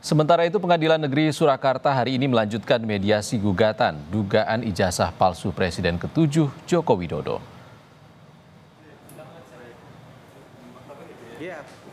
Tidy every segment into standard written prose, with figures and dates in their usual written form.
Sementara itu, Pengadilan Negeri Surakarta hari ini melanjutkan mediasi gugatan dugaan ijazah palsu Presiden ke-7 Joko Widodo.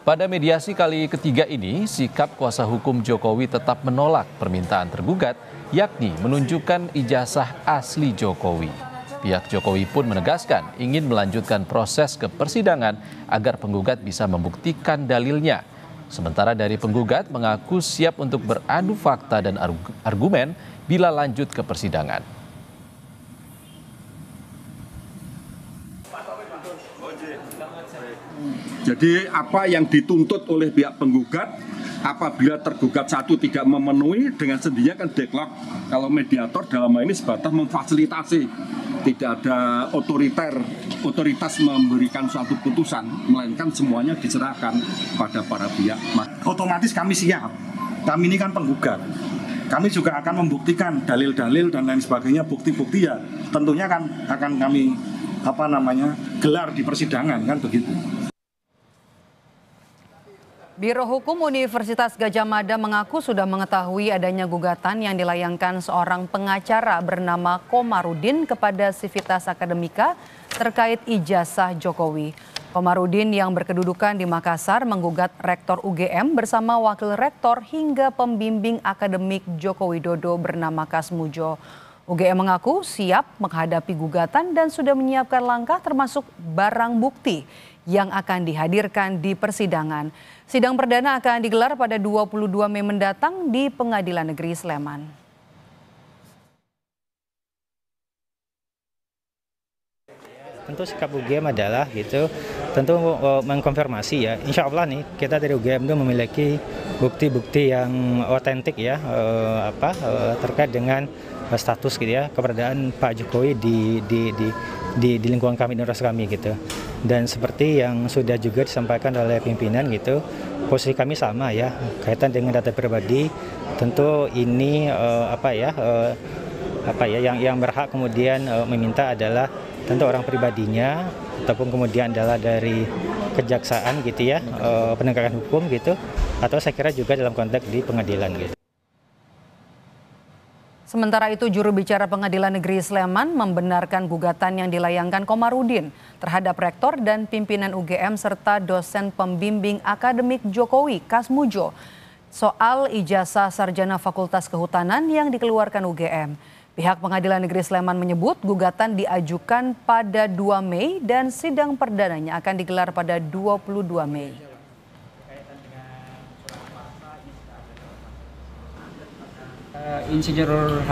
Pada mediasi kali ketiga ini, sikap kuasa hukum Jokowi tetap menolak permintaan tergugat, yakni menunjukkan ijazah asli Jokowi. Pihak Jokowi pun menegaskan ingin melanjutkan proses ke persidangan agar penggugat bisa membuktikan dalilnya. Sementara dari penggugat mengaku siap untuk beradu fakta dan argumen bila lanjut ke persidangan. Jadi apa yang dituntut oleh pihak penggugat, apabila tergugat satu tidak memenuhi, dengan sendirinya kan deadlock. Kalau mediator dalam hal ini sebatas memfasilitasi, tidak ada otoritas memberikan suatu putusan, melainkan semuanya diserahkan pada para pihak. Otomatis kami siap, kami ini kan penggugat. Kami juga akan membuktikan dalil-dalil dan lain sebagainya, bukti-bukti ya tentunya kan akan kami gelar di persidangan, kan begitu. Biro Hukum Universitas Gadjah Mada mengaku sudah mengetahui adanya gugatan yang dilayangkan seorang pengacara bernama Komarudin kepada Civitas Akademika terkait ijazah Jokowi. Komarudin yang berkedudukan di Makassar menggugat Rektor UGM bersama Wakil Rektor hingga pembimbing akademik Joko Widodo bernama Kasmujo. UGM mengaku siap menghadapi gugatan dan sudah menyiapkan langkah termasuk barang bukti yang akan dihadirkan di persidangan. Sidang perdana akan digelar pada 22 Mei mendatang di Pengadilan Negeri Sleman. Tentu sikap UGM adalah tentu mengkonfirmasi ya. Insya Allah nih kita dari UGM itu memiliki bukti-bukti yang otentik ya, terkait dengan status keberadaan Pak Jokowi di lingkungan kami, di universitas kami gitu. Dan seperti yang sudah juga disampaikan oleh pimpinan posisi kami sama ya, kaitan dengan data pribadi. Tentu ini yang berhak kemudian meminta adalah tentu orang pribadinya ataupun kemudian adalah dari kejaksaan penegakan hukum atau saya kira juga dalam konteks di pengadilan gitu. Sementara itu, juru bicara Pengadilan Negeri Sleman membenarkan gugatan yang dilayangkan Komarudin terhadap Rektor dan pimpinan UGM serta dosen pembimbing akademik Jokowi, Kasmujo, soal ijazah sarjana Fakultas Kehutanan yang dikeluarkan UGM. Pihak Pengadilan Negeri Sleman menyebut gugatan diajukan pada 2 Mei dan sidang perdananya akan digelar pada 22 Mei. Insinyur H.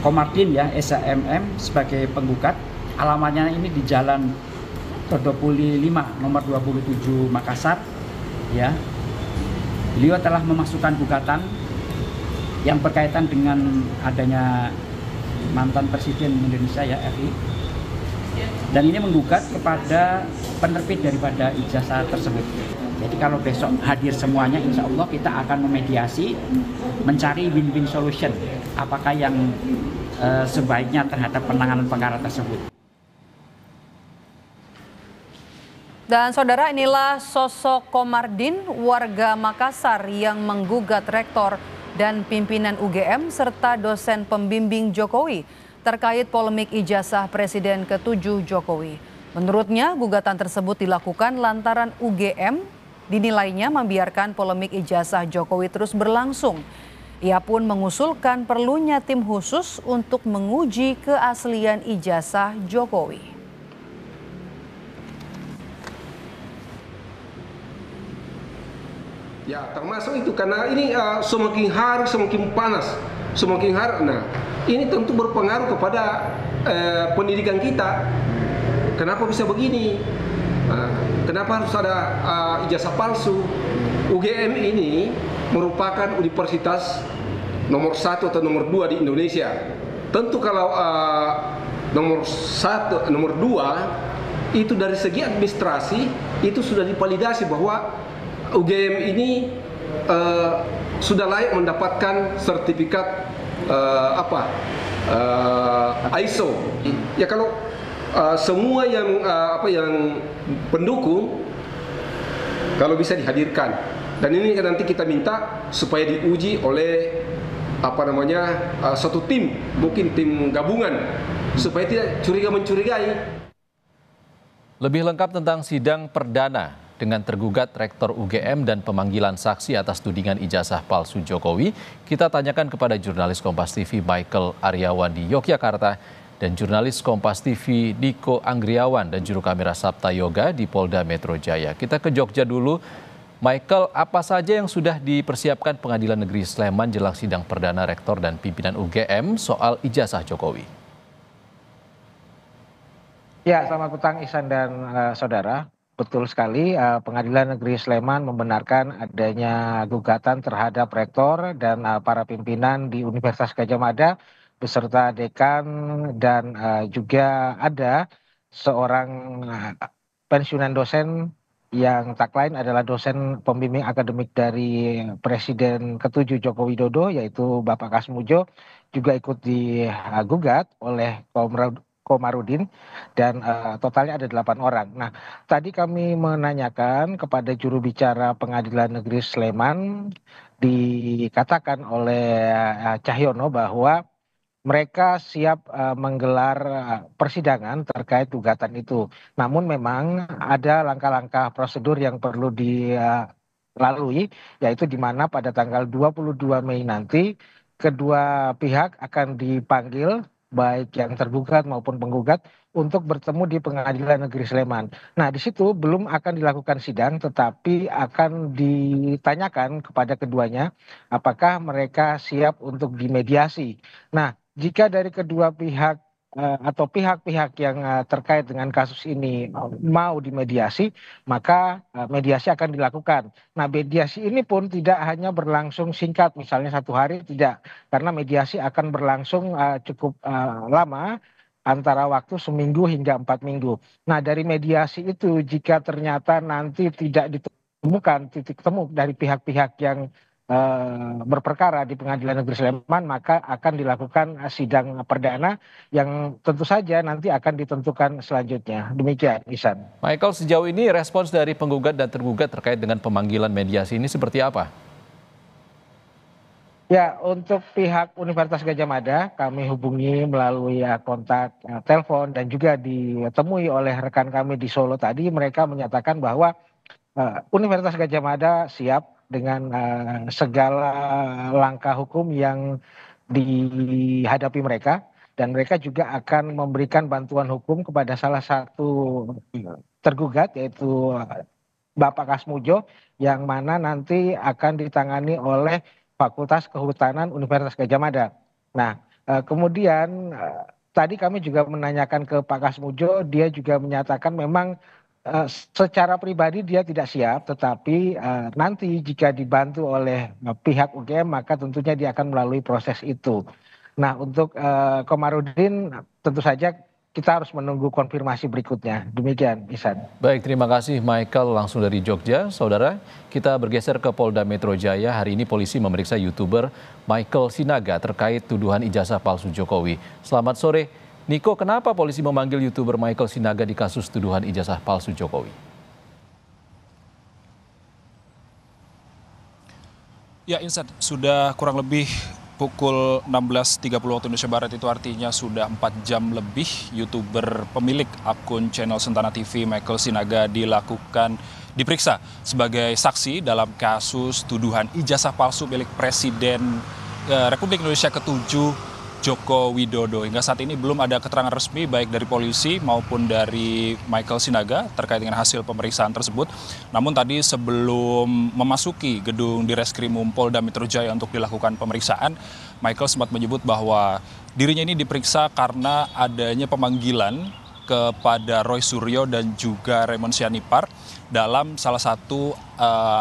Komarudin ya, SHMM sebagai penggugat. Alamatnya ini di Jalan Todopuli 5 nomor 27 Makassar ya. Beliau telah memasukkan gugatan yang berkaitan dengan adanya mantan Presiden Indonesia ya, RI. Dan ini menggugat kepada penerbit daripada ijazah tersebut. Jadi kalau besok hadir semuanya, insya Allah kita akan memediasi, mencari win-win solution. Apakah yang sebaiknya terhadap penanganan perkara tersebut. Dan saudara, inilah sosok Komarudin, warga Makassar yang menggugat Rektor dan pimpinan UGM serta dosen pembimbing Jokowi terkait polemik ijazah Presiden ke-7 Jokowi. Menurutnya, gugatan tersebut dilakukan lantaran UGM dinilainya membiarkan polemik ijazah Jokowi terus berlangsung. Ia pun mengusulkan perlunya tim khusus untuk menguji keaslian ijazah Jokowi. Ya, termasuk itu karena ini semakin hari semakin panas, semakin hari. Nah, ini tentu berpengaruh kepada pendidikan kita. Kenapa bisa begini? Kenapa harus ada ijazah palsu? UGM ini merupakan universitas nomor 1 atau nomor 2 di Indonesia. Tentu kalau nomor 1, nomor 2 itu dari segi administrasi itu sudah divalidasi bahwa UGM ini sudah layak mendapatkan sertifikat ISO. Ya kalau semua yang pendukung kalau bisa dihadirkan Dan ini nanti kita minta supaya diuji oleh satu tim, mungkin tim gabungan, supaya tidak curiga-mencurigai. Lebih lengkap tentang sidang perdana dengan tergugat Rektor UGM dan pemanggilan saksi atas tudingan ijazah palsu Jokowi, kita tanyakan kepada jurnalis Kompas TV Michael Aryawan di Yogyakarta dan jurnalis Kompas TV Niko Anggriawan dan juru kamera Sabta Yoga di Polda Metro Jaya. Kita ke Jogja dulu. Michael, apa saja yang sudah dipersiapkan Pengadilan Negeri Sleman jelang sidang perdana Rektor dan pimpinan UGM soal ijazah Jokowi? Ya, selamat petang Ihsan dan saudara. Betul sekali, Pengadilan Negeri Sleman membenarkan adanya gugatan terhadap Rektor dan para pimpinan di Universitas Gadjah Mada beserta dekan dan juga ada seorang pensiunan dosen yang tak lain adalah dosen pembimbing akademik dari Presiden ke-7 Joko Widodo, yaitu Bapak Kasmujo, juga ikut digugat oleh Komarudin, dan totalnya ada 8 orang. Nah, tadi kami menanyakan kepada juru bicara Pengadilan Negeri Sleman, dikatakan oleh Cahyono bahwa mereka siap menggelar persidangan terkait gugatan itu. Namun memang ada langkah-langkah prosedur yang perlu dilalui, yaitu di mana pada tanggal 22 Mei nanti kedua pihak akan dipanggil, baik yang tergugat maupun penggugat, untuk bertemu di Pengadilan Negeri Sleman. Nah, di situ belum akan dilakukan sidang, tetapi akan ditanyakan kepada keduanya apakah mereka siap untuk dimediasi. Nah, jika dari kedua pihak atau pihak-pihak yang terkait dengan kasus ini mau dimediasi, maka mediasi akan dilakukan. Nah, mediasi ini pun tidak hanya berlangsung singkat, misalnya 1 hari, tidak. Karena mediasi akan berlangsung cukup lama, antara waktu seminggu hingga 4 minggu. Nah, dari mediasi itu jika ternyata nanti tidak ditemukan titik temu dari pihak-pihak yang berperkara di Pengadilan Negeri Sleman, maka akan dilakukan sidang perdana yang tentu saja nanti akan ditentukan selanjutnya. Demikian, Ihsan. Michael, sejauh ini respons dari penggugat dan tergugat terkait dengan pemanggilan mediasi ini seperti apa? Ya, untuk pihak Universitas Gadjah Mada kami hubungi melalui kontak telepon dan juga ditemui oleh rekan kami di Solo tadi. Mereka menyatakan bahwa Universitas Gadjah Mada siap dengan segala langkah hukum yang dihadapi mereka, dan mereka juga akan memberikan bantuan hukum kepada salah satu tergugat, yaitu Bapak Kasmujo, yang mana nanti akan ditangani oleh Fakultas Kehutanan Universitas Gadjah Mada. Nah, kemudian tadi kami juga menanyakan ke Pak Kasmujo, dia juga menyatakan memang secara pribadi dia tidak siap, tetapi nanti jika dibantu oleh pihak UGM maka tentunya dia akan melalui proses itu. Nah, untuk Komarudin tentu saja kita harus menunggu konfirmasi berikutnya. Demikian, Ihsan. Baik, terima kasih Michael langsung dari Jogja. Saudara, kita bergeser ke Polda Metro Jaya. Hari ini polisi memeriksa YouTuber Michael Sinaga terkait tuduhan ijazah palsu Jokowi. Selamat sore. Niko, kenapa polisi memanggil YouTuber Michael Sinaga di kasus tuduhan ijazah palsu Jokowi? Ya, Insat, sudah kurang lebih pukul 16.30 waktu Indonesia Barat, itu artinya sudah 4 jam lebih YouTuber pemilik akun channel Sentana TV Michael Sinaga diperiksa sebagai saksi dalam kasus tuduhan ijazah palsu milik Presiden Republik Indonesia ke-7 Joko Widodo. Hingga saat ini belum ada keterangan resmi baik dari polisi maupun dari Michael Sinaga terkait dengan hasil pemeriksaan tersebut. Namun tadi sebelum memasuki gedung Direskrimum Polda Metro Jaya untuk dilakukan pemeriksaan, Michael sempat menyebut bahwa dirinya ini diperiksa karena adanya pemanggilan kepada Roy Suryo dan juga Raymond Sianipar dalam salah satu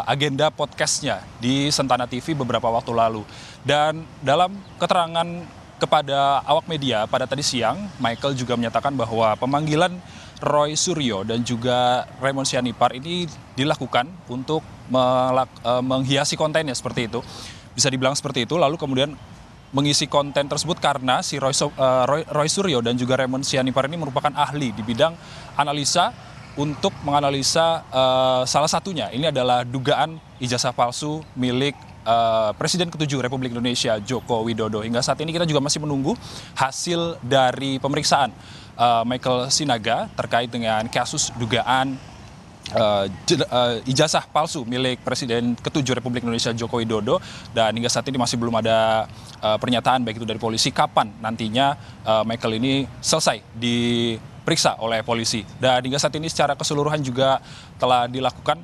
agenda podcastnya di Sentana TV beberapa waktu lalu. Dan dalam keterangan kepada awak media pada tadi siang, Michael juga menyatakan bahwa pemanggilan Roy Suryo dan juga Raymond Sianipar ini dilakukan untuk menghiasi kontennya, seperti itu. Bisa dibilang seperti itu, lalu kemudian mengisi konten tersebut karena si Roy Suryo dan juga Raymond Sianipar ini merupakan ahli di bidang analisa untuk menganalisa salah satunya. Ini adalah dugaan ijazah palsu milik Presiden ke-7 Republik Indonesia Joko Widodo. Hingga saat ini kita juga masih menunggu hasil dari pemeriksaan Michael Sinaga terkait dengan kasus dugaan ijazah palsu milik Presiden ke-7 Republik Indonesia Joko Widodo, dan hingga saat ini masih belum ada pernyataan baik itu dari polisi kapan nantinya Michael ini selesai diperiksa oleh polisi. Dan hingga saat ini secara keseluruhan juga telah dilakukan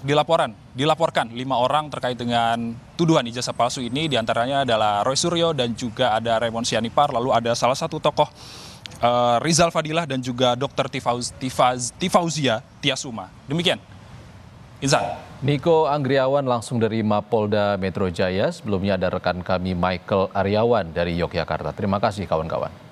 dilaporkan 5 orang terkait dengan tuduhan ijazah palsu ini, diantaranya adalah Roy Suryo dan juga ada Raymond Sianipar, lalu ada salah satu tokoh Rizal Fadilah dan juga Dr. Tifauzia Tiasuma. Demikian, Insan. Niko Anggriawan langsung dari Mapolda Metro Jaya. Sebelumnya ada rekan kami Michael Aryawan dari Yogyakarta. Terima kasih kawan-kawan.